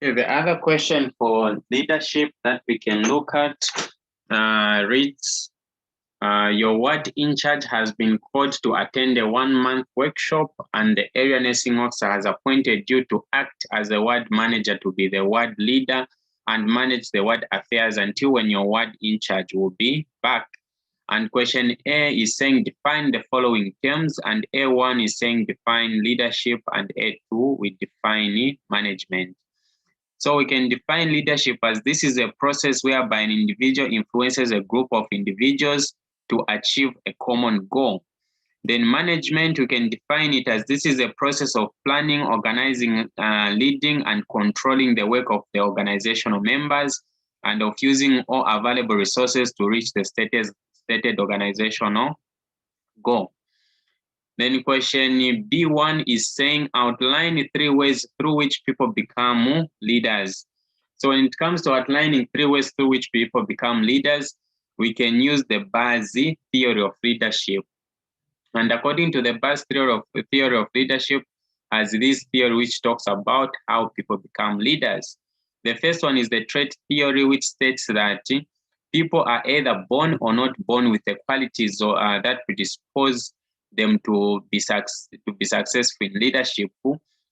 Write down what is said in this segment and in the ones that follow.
Okay, the other question for leadership that we can look at reads, your ward in charge has been called to attend a 1-month workshop, and the area nursing officer has appointed you to act as a ward manager to be the ward leader and manage the ward affairs until when your ward in charge will be back. And question A is saying define the following terms, and A1 is saying define leadership, and A2 we define management. So we can define leadership as this is a process whereby an individual influences a group of individuals to achieve a common goal. Then management, we can define it as this is a process of planning, organizing, leading, and controlling the work of the organizational members, and of using all available resources to reach the stated organizational goal. Then question B1 is saying outline 3 ways through which people become leaders. So when it comes to outlining 3 ways through which people become leaders, we can use the Buzz theory of leadership. And according to the Buzz theory of leadership, as this theory which talks about how people become leaders. The first one is the trait theory, which states that people are either born or not born with the qualities that predispose them to be successful in leadership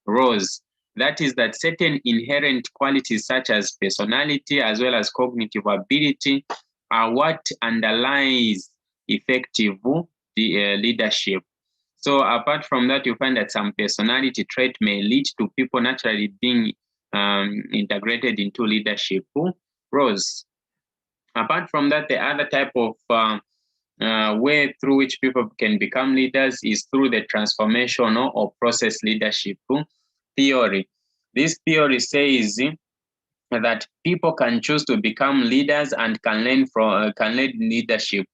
roles. That is that certain inherent qualities such as personality as well as cognitive ability are what underlies effective leadership. So apart from that, you find that some personality trait may lead to people naturally being integrated into leadership roles. Apart from that, the other type of way through which people can become leaders is through the transformational or process leadership theory. This theory says that people can choose to become leaders and can learn leadership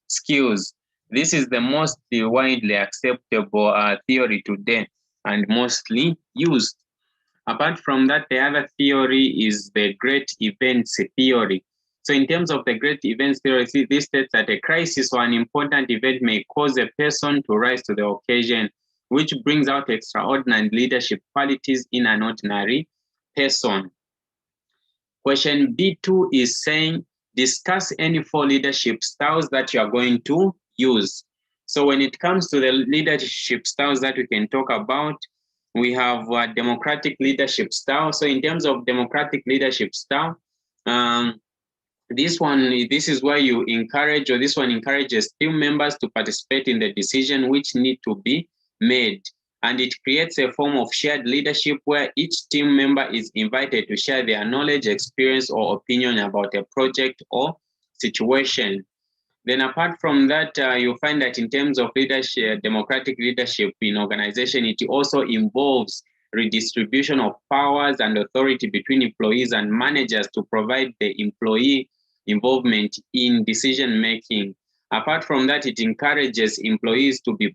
skills. This is the most widely acceptable theory today and mostly used. Apart from that, the other theory is the great events theory. So in terms of the great events theory, this states that a crisis or an important event may cause a person to rise to the occasion, which brings out extraordinary leadership qualities in an ordinary person. Question B2 is saying, discuss any 4 leadership styles that you are going to use. So when it comes to the leadership styles that we can talk about, we have a democratic leadership style. So in terms of democratic leadership style, this is where you encourage, or this one encourages team members to participate in the decision which need to be made. And it creates a form of shared leadership where each team member is invited to share their knowledge, experience, or opinion about a project or situation. Then apart from that, you'll find that in terms of leadership, democratic leadership in organization, it also involves redistribution of powers and authority between employees and managers to provide the employee involvement in decision making. Apart from that, it encourages employees to be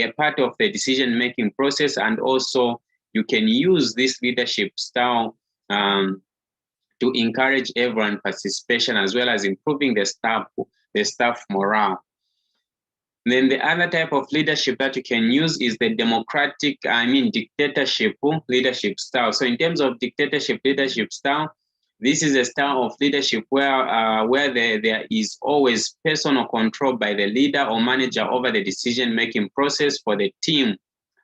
a part of the decision making process, and also you can use this leadership style to encourage everyone participation as well as improving the staff morale. Then the other type of leadership that you can use is the dictatorship leadership style. So in terms of dictatorship leadership style, this is a style of leadership where there is always personal control by the leader or manager over the decision-making process for the team.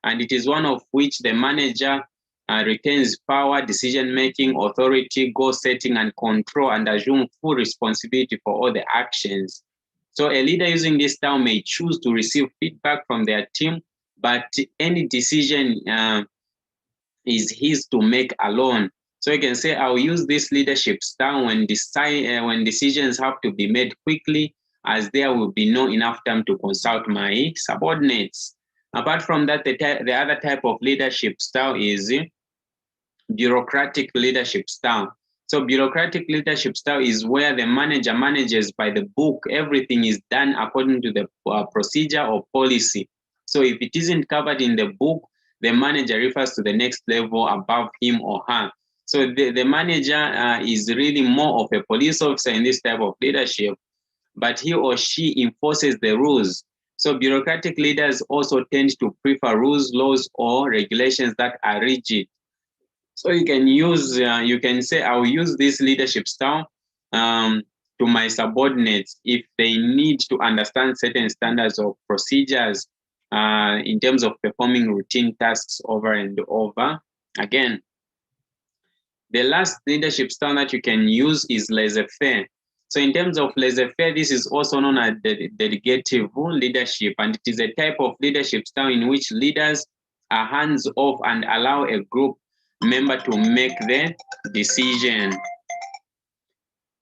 And it is one of which the manager retains power, decision-making, authority, goal setting, and control, and assume full responsibility for all the actions. So a leader using this style may choose to receive feedback from their team, but any decision is his to make alone. So you can say, I'll use this leadership style when decisions have to be made quickly, as there will be no enough time to consult my subordinates. Apart from that, the other type of leadership style is bureaucratic leadership style. So bureaucratic leadership style is where the manager manages by the book. Everything is done according to the procedure or policy. So if it isn't covered in the book, the manager refers to the next level above him or her. So the manager is really more of a police officer in this type of leadership, but he or she enforces the rules. So bureaucratic leaders also tend to prefer rules, laws, or regulations that are rigid. So you can use, you can say, I'll use this leadership style to my subordinates if they need to understand certain standards or procedures in terms of performing routine tasks over and over again. The last leadership style that you can use is laissez-faire. So in terms of laissez-faire, this is also known as delegative leadership, and it is a type of leadership style in which leaders are hands-off and allow a group member to make the decision.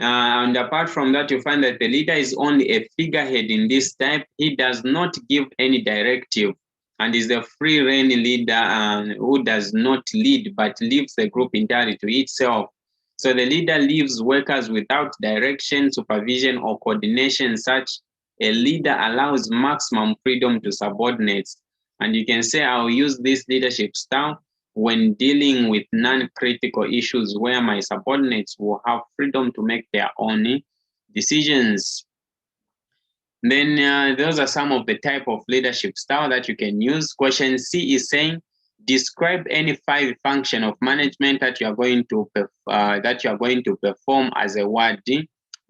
And apart from that, you find that the leader is only a figurehead in this type. He does not give any directive and is a free rein leader who does not lead but leaves the group entirely to itself. So the leader leaves workers without direction, supervision, or coordination. Such a leader allows maximum freedom to subordinates. And you can say, I'll use this leadership style when dealing with non-critical issues where my subordinates will have freedom to make their own decisions. Then those are some of the type of leadership style that you can use. Question C is saying, describe any 5 function of management that you are going to perform as a ward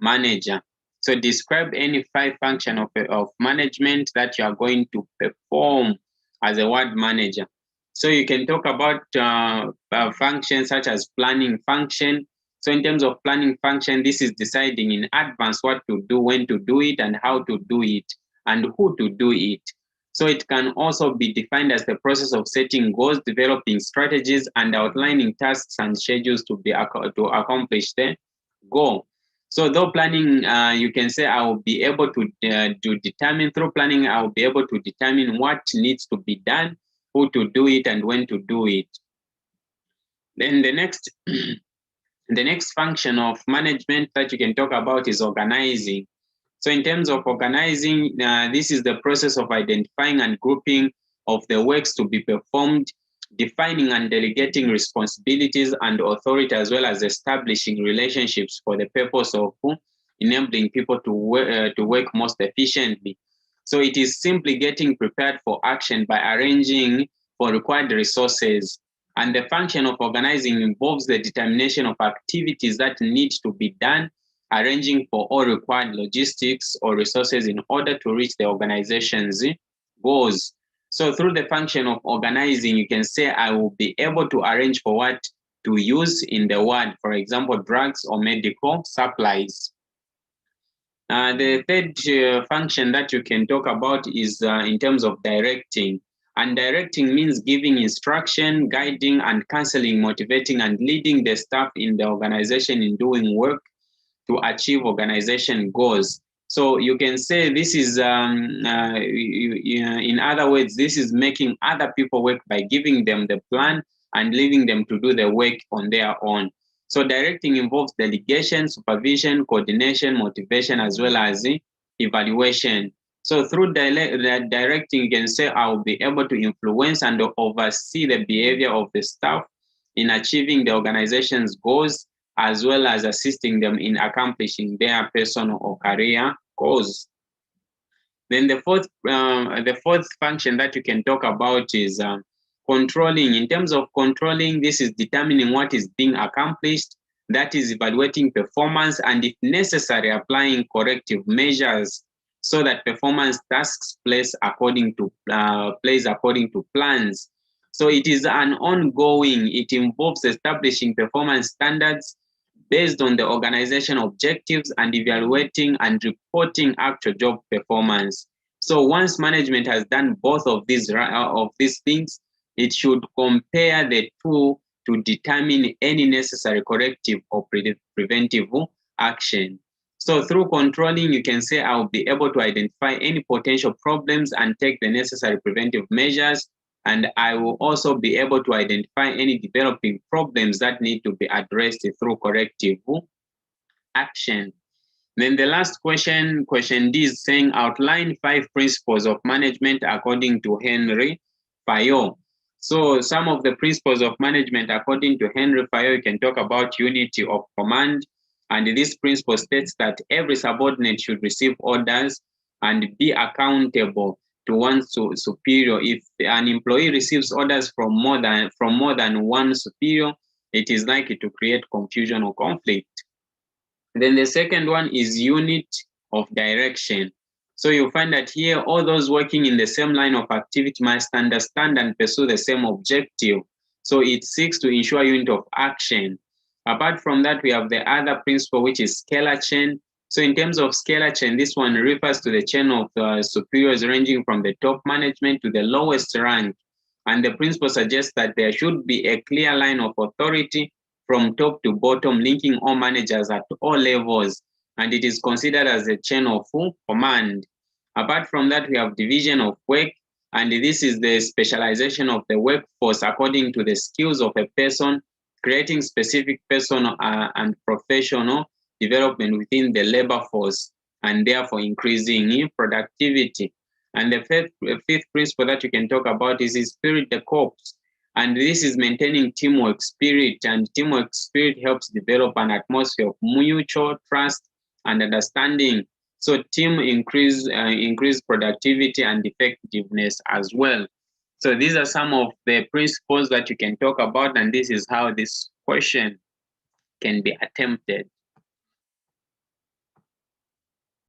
manager. So describe any 5 function of management that you are going to perform as a ward manager. So you can talk about functions such as planning function. So in terms of planning function, this is deciding in advance what to do, when to do it, and how to do it, and who to do it. So it can also be defined as the process of setting goals, developing strategies, and outlining tasks and schedules to accomplish the goal. So though planning, you can say I will be able to determine, through planning, I will be able to determine what needs to be done, who to do it, and when to do it. Then the next, the next function of management that you can talk about is organizing. So in terms of organizing, this is the process of identifying and grouping of the works to be performed, defining and delegating responsibilities and authority, as well as establishing relationships for the purpose of enabling people to work most efficiently. So it is simply getting prepared for action by arranging for required resources. And the function of organizing involves the determination of activities that need to be done, arranging for all required logistics or resources in order to reach the organization's goals. So through the function of organizing, you can say I will be able to arrange for what to use in the ward, for example, drugs or medical supplies. The third function that you can talk about is in terms of directing. And directing means giving instruction, guiding and counseling, motivating and leading the staff in the organization in doing work to achieve organization goals. So you can say this is, in other words, this is making other people work by giving them the plan and leaving them to do the work on their own. So directing involves delegation, supervision, coordination, motivation, as well as evaluation. So through directing, you can say I will be able to influence and oversee the behavior of the staff in achieving the organization's goals, as well as assisting them in accomplishing their personal or career goals. Then the fourth function that you can talk about is controlling. In terms of controlling, this is determining what is being accomplished, that is evaluating performance, and if necessary, applying corrective measures so that performance tasks place according to plans. So it is an ongoing, it involves establishing performance standards based on the organization objectives and evaluating and reporting actual job performance. So once management has done both of these things, it should compare the two to determine any necessary corrective or preventive action. So through controlling, you can say I will be able to identify any potential problems and take the necessary preventive measures. And I will also be able to identify any developing problems that need to be addressed through corrective action. Then the last question, question D, is saying outline 5 principles of management according to Henry Fayol. So some of the principles of management according to Henry Fayol, you can talk about unity of command. And this principle states that every subordinate should receive orders and be accountable to one's superior. If an employee receives orders from more than one superior, it is likely to create confusion or conflict. Then the second one is unit of direction. So you'll find that here, all those working in the same line of activity must understand and pursue the same objective. So it seeks to ensure unit of action. Apart from that, we have the other principle, which is scalar chain. So in terms of scalar chain, this one refers to the chain of superiors ranging from the top management to the lowest rank. And the principle suggests that there should be a clear line of authority from top to bottom, linking all managers at all levels. And it is considered as a chain of command. Apart from that, we have division of work, and this is the specialization of the workforce according to the skills of a person, creating specific personal and professional development within the labor force, and therefore increasing productivity. And the fifth principle that you can talk about is spirit de corps. And this is maintaining teamwork spirit, and teamwork spirit helps develop an atmosphere of mutual trust and understanding. So team increase productivity and effectiveness as well. So these are some of the principles that you can talk about, and this is how this question can be attempted.